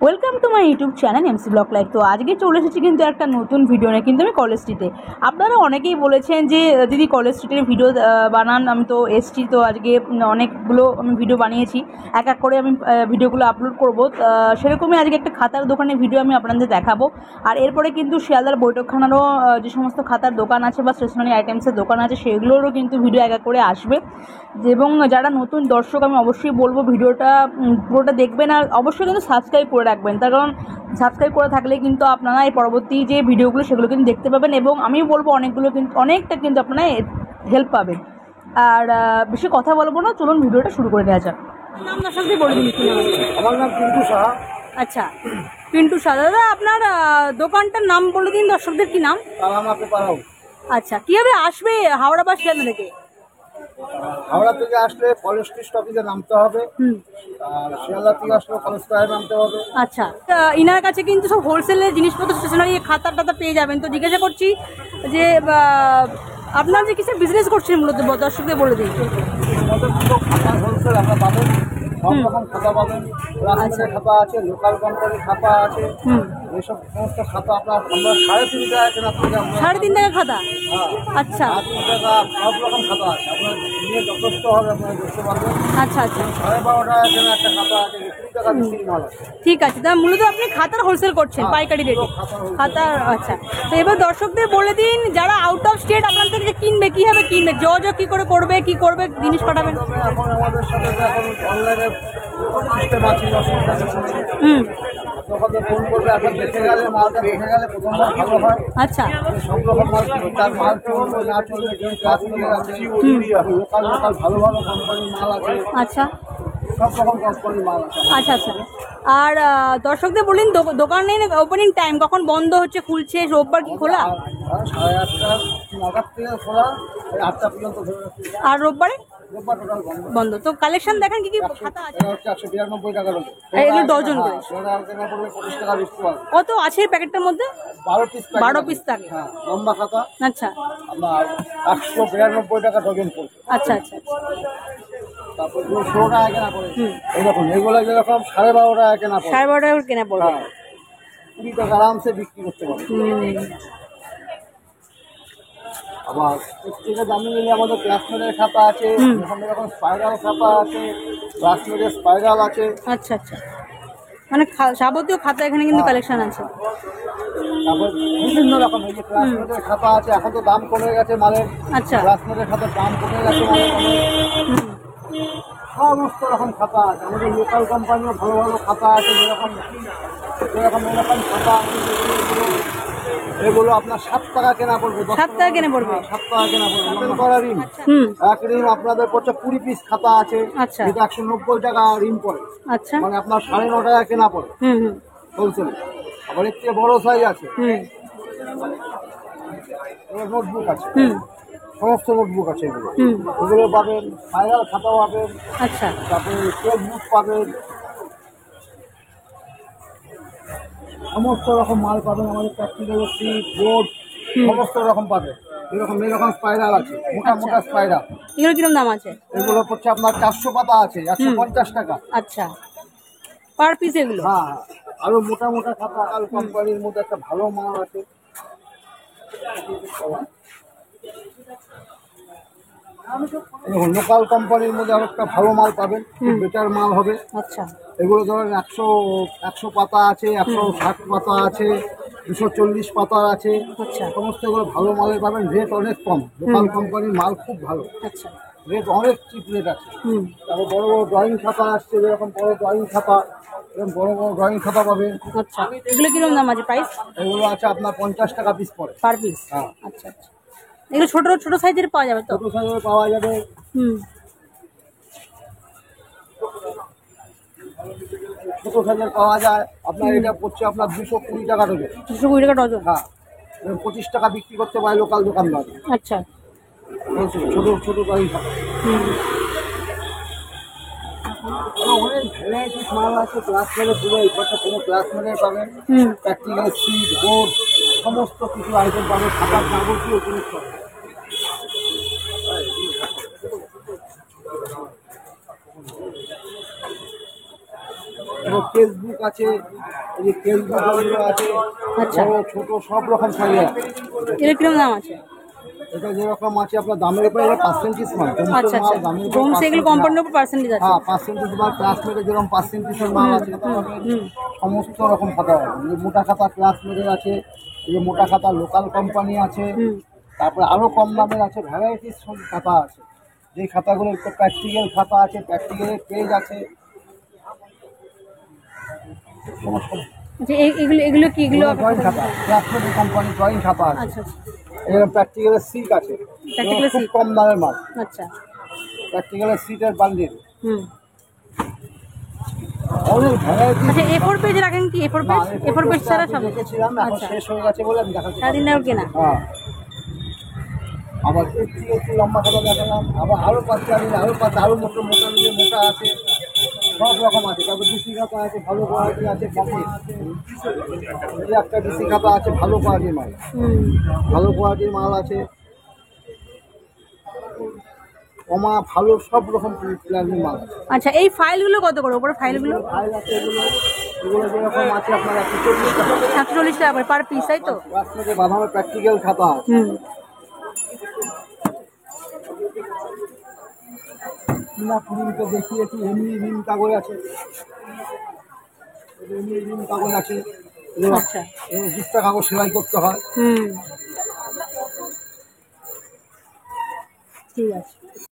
Welcome to my YouTube channel MC blog life. তো আজকে চলে এসেছি কিন্তু একটা নতুন ভিডিও নিয়ে, কিন্তু আমি কলেজ স্ট্রিটে। আপনারা অনেকেই বলেছেন যে দিদি কলেজ স্ট্রিটের ভিডিও বানান। আমি তো এসছি, তো আজকে অনেকগুলো আমি ভিডিও বানিয়েছি, এক এক করে আমি ভিডিওগুলো আপলোড করবো। সেরকমই আজকে একটা খাতার দোকানের ভিডিও আমি আপনাদের দেখাবো। আর এরপরে কিন্তু শিয়ালদার বৈঠকখানারও যে সমস্ত খাতার দোকান আছে বা স্টেশনারি আইটেমসের দোকান আছে সেগুলোরও কিন্তু ভিডিও এক এক করে আসবে। এবং যারা নতুন দর্শক আমি অবশ্যই বলবো ভিডিওটা পুরোটা দেখবেন, আর অবশ্যই কিন্তু সাবস্ক্রাইব করে রাখবেন। তার কারণ সাবস্ক্রাইব করে থাকলে কিন্তু আপনারা এই পরবর্তী যে ভিডিওগুলো সেগুলো কিন্তু দেখতে পাবেন, এবং আমি বলবো অনেকটা কিন্তু আপনারা হেল্প পাবেন। আর বেশি কথা বলবো না, চলুন ভিডিওটা শুরু করে দেওয়া যাক। নাম দর্শকদের বলে দিন। আমার নাম পিন্টু সাহা। আচ্ছা, পিন্টু সাহা। দাদা আপনার দোকানটার নাম বলে দিন দর্শকদের, কি নাম? আচ্ছা, কীভাবে আসবে হাওড়া বা শিয়ালদা থেকে? হাওড়া থেকে আসলে কলেজ স্টপেজে নামতে হবে, আর শিয়ালদা থেকে আসলে কলেজ স্কয়ারে নামতে হবে। আচ্ছা, ইনার কাছে কিন্তু সব হোলসেলের জিনিসপত্র, স্টেশনারি খাতা টাতা পেয়ে যাবেন। তো জিজ্ঞাসা করছি যে আপনার যে কিসের বিজনেস করছেন মূলত, দর্শকদের বলে দিই। আমাদের দুটো খাতা হোলসেল আমরা পাবেন, সব রকম খাতা পাবেন। ক্লাসমেটের খাতা আছে, লোকাল কোম্পানির খাতা আছে, এইসব সমস্ত খাতা আপনার আমরা 3.5 টাকা কেনা থেকে। 3.5 টাকা খাতা? আচ্ছা, 3.5 টাকা সব রকম খাতা আছে, আপনার নিয়ে যথেষ্ট হবে, আপনারা দেখতে পারবেন। আচ্ছা আচ্ছা, 12.5 টাকা কেনা একটা খাতা আছে, 20 টাকা বিক্রি মাল আছে। ঠিক আছে। তা মূলত আপনি খাতার হোলসেল করছেন পাইকারি রেটে? খাতার, আচ্ছা। তো এবার দর্শকদের বলে দিন, যারা আউট অফ স্টেট আপনার থেকে কিনবে, কীভাবে কিনবে, যোগাযোগ কী করে করবে, কী করবে, জিনিস পাঠাবেন? এখন আমাদের সাথে এখন অনলাইনে সিস্টেম আছে, তখন ফোন করবে, এখন দেখে গেলে মালটা দেখে গেলে প্রথমবার ভালো হয়। আচ্ছা, সব রকম মাল, তার মাল চলবে না চলবে, কেউ কাজ করে আছে, লোকাল লোকাল ভালো ভালো কোম্পানির মাল আছে। আচ্ছা, সব রকম কোম্পানির মাল আছে। আচ্ছা আচ্ছা। আর দর্শকদের বললেন দোকানের ওপেনিং টাইম কখন বন্ধ হচ্ছে, খুলছে, রোববার কি খোলা? 8:30 9টার থেকে খোলা, 8টা পর্যন্ত ধরে রাখছি। আর রোববারে রোববার টোটাল বন্ধ। বন্ধ। তো কালেকশন দেখেন কি কি খাতা আছে? এটা হচ্ছে 192 টাকা লোক। এগুলো ডজন করে? সোনা কেনা পড়বে 25 টাকা বিক্রি হয়। কত আছে প্যাকেটটার মধ্যে? 12 পিস। 12 পিস থাকে? হ্যাঁ, লম্বা খাতা। আচ্ছা, আপনার 192 টাকা ডজন পড়বে। আচ্ছা আচ্ছা। তারপর 16 টাকা কেনা পড়ে। এইরকম এগুলো যেরকম 12.5 টাকা কেনা পড়ে। 12.5 টাকা কেনা পড়বে। 20 টাকা আরামসে বিক্রি করতে পারবে। আবার এর থেকে দামি নিলে আমাদের ক্লাসমেটের খাতা আছে, এরকম স্পাইরাল খাতা আছে, ক্লাসমেটের স্পাইরাল আছে। আচ্ছা আচ্ছা, মানে যাবতীয় খাতা এখানে কিন্তু কালেকশন আছে। তারপর বিভিন্ন রকম এই যে ক্লাসমেটের খাতা আছে, এখন তো দাম কমে গেছে মালের। আচ্ছা, ক্লাসমেটের খাতার দাম কমে গেছে মালের। সমস্ত রকম খাতা আছে, আমাদের লোকাল কোম্পানিও ভালো ভালো খাতা আছে, যেরকম খাতা আছে। এগুলো আপনার 7 টাকা কেনা পড়বে। 7 টাকা কেনা পড়বে? 7 টাকা কেনা পড়বে। এক রিম আপনাদের পড়ছে 20 পিস খাতা আছে, আচ্ছা, যেটা 190 টাকা রিম পড়ে। আচ্ছা, মানে আপনার 9.5 টাকা কেনা পড়ে হোলসেল। আবার এর থেকে বড় সাইজ আছে, নোটবুক আছে, সমস্ত নোটবুক আছে। এগুলো পাবেন, স্পাইরাল খাতাও পাবেন। আচ্ছা, তারপরে পেজ বুক পাবেন, সমস্ত রকম মাল পাবেন। আমাদের প্র্যাকটিক্যাল সিট, বোর্ড সমস্ত রকম পাবেন। এরকম স্পাইরাল আছে, মোটা মোটা স্পাইরাল। এগুলো কিরকম দাম আছে? এগুলো হচ্ছে আপনার 400 পাতা আছে, 150 টাকা। আচ্ছা, পার পিস এগুলো? হ্যাঁ, আরো মোটা মোটা খাতা কোম্পানির মধ্যে একটা ভালো মাল আছে। দেখুন, লোকাল কোম্পানির মধ্যে আর একটা ভালো মাল পাবেন, বেটার মাল হবে। আচ্ছা, এগুলো ধরেন 100 পাতা আছে, 160 পাতা আছে, 240 পাতা আছে। আচ্ছা, সমস্ত এগুলো ভালো মালের পাবেন, রেট অনেক কম। লোকাল কোম্পানির মাল খুব ভালো, আচ্ছা, রেট অনেক চিপ রেট আছে। তারপর বড় বড় ড্রয়িং খাতা আসছে, যেরকম বড় ড্রয়িং খাতা, এরকম বড় বড় ড্রয়িং খাতা পাবেন। আচ্ছা, এগুলো কিরকম দাম আছে প্রাইস? এগুলো আছে আপনার 50 টাকা পিস পড়ে, পার পিস? হ্যাঁ। আচ্ছা আচ্ছা, এগুলো ছোট ছোট সাইজের পাওয়া যাবে তো? ছোট সাইজের পাওয়া যাবে। ছোট সাইজের পাওয়া যায় আপনার। এটা পড়ছে আপনার 220 টাকা ডজন। 220 টাকা ডজন? হ্যাঁ, 25 টাকা বিক্রি করতে পারে লোকাল দোকানদার। আচ্ছা, ছোট ছোট গাড়ি থাকে। অনেক ভ্যারাইটিস মাল আছে। ক্লাসমেটে পুরো এইবারটা কোনো ক্লাসমেটে পাবেন, প্র্যাকটিক্যাল সিট, বোর্ড সমস্ত কিছু আইটেম পাবেন, খাতার যাবতীয় জিনিস পাবেন। তারপর ফেসবুক আছে, এই যে ফেসবুক আছে, আচ্ছা। বড় ছোট সব রকম ফাইল আছে। এর কিরকম দাম আছে? এটা যেরকম আছে আপনার দামের উপরে, এটা পার্সেন্টেজ মাল, আচ্ছা আচ্ছা, দামের উপর ডোমস এগুলো কোম্পানির উপর পার্সেন্টেজ আছে। হ্যাঁ, পার্সেন্টেজ মাল, ক্লাসমেটে যেরকম পার্সেন্টেজের মাল আছে, সমস্ত রকম খাতা আছে। এই যে মোটা খাতা ক্লাসমেটের আছে, এই যে মোটা খাতা লোকাল কোম্পানি আছে, তারপরে আরো কম দামের আছে, ভ্যারাইটিস সব খাতা আছে। যে খাতাগুলো একটু প্র্যাকটিক্যাল খাতা আছে, প্র্যাকটিক্যালের পেজ আছে, সমস্ত আচ্ছা, এগুলো এগুলো কি এগুলো? ড্রয়িং খাতা, ক্লাসমেটের কোম্পানি ড্রয়িং খাতা আছে। আচ্ছা আচ্ছা, এখানে প্র্যাকটিক্যালের সিট আছে, Practical খুব sheet। কম দামের মাল, আচ্ছা। প্র্যাকটিক্যালের সিটের বান্ডিল, হুম। অনেক ভ্যারাইটি। আচ্ছা, এ4 পেজ রাখেন কি? এ4 পেজ, এ4 পেজ ছাড়া সব? দেখেছিলাম, এখন আচ্ছা, শেষ হয়ে গেছে বলে আমি দেখাচ্ছি। সারাদিন আর কেনা? হ্যাঁ, আবার একটু একটু লম্বা খাতা দেখালাম, আবার আরো পাঁচটা নিলে আরো পাঁচটা, আরো মোটা মোটা নিলে মোটা আছে, সব রকম আছে। তারপর ডিসি খাতা আছে, ভালো কোয়ালিটি আছে, কপি একটা ডিসি খাতা আছে, ভালো কোয়ালিটির মাল, ভালো কোয়ালিটির মাল আছে, কমা ভালো সব রকম কোয়ালিটির মাল আছে। আচ্ছা, এই ফাইলগুলো কত করে? উপরে ফাইলগুলো ফাইল আছে, এগুলো এগুলো যেরকম আছে আপনার 140 টাকা, 140 টাকা পার পিস, তাই তো? ক্লাসমেটে বাদামের প্র্যাকটিক্যাল খাতা আছে। কিনা কুড়িতে দেখিয়েছি, এমনি রিম কাগজ আছে, এমনি রিম কাগজ আছে, আচ্ছা, দিস্তা কাগজ সেলাই করতে হয়। ঠিক আছে।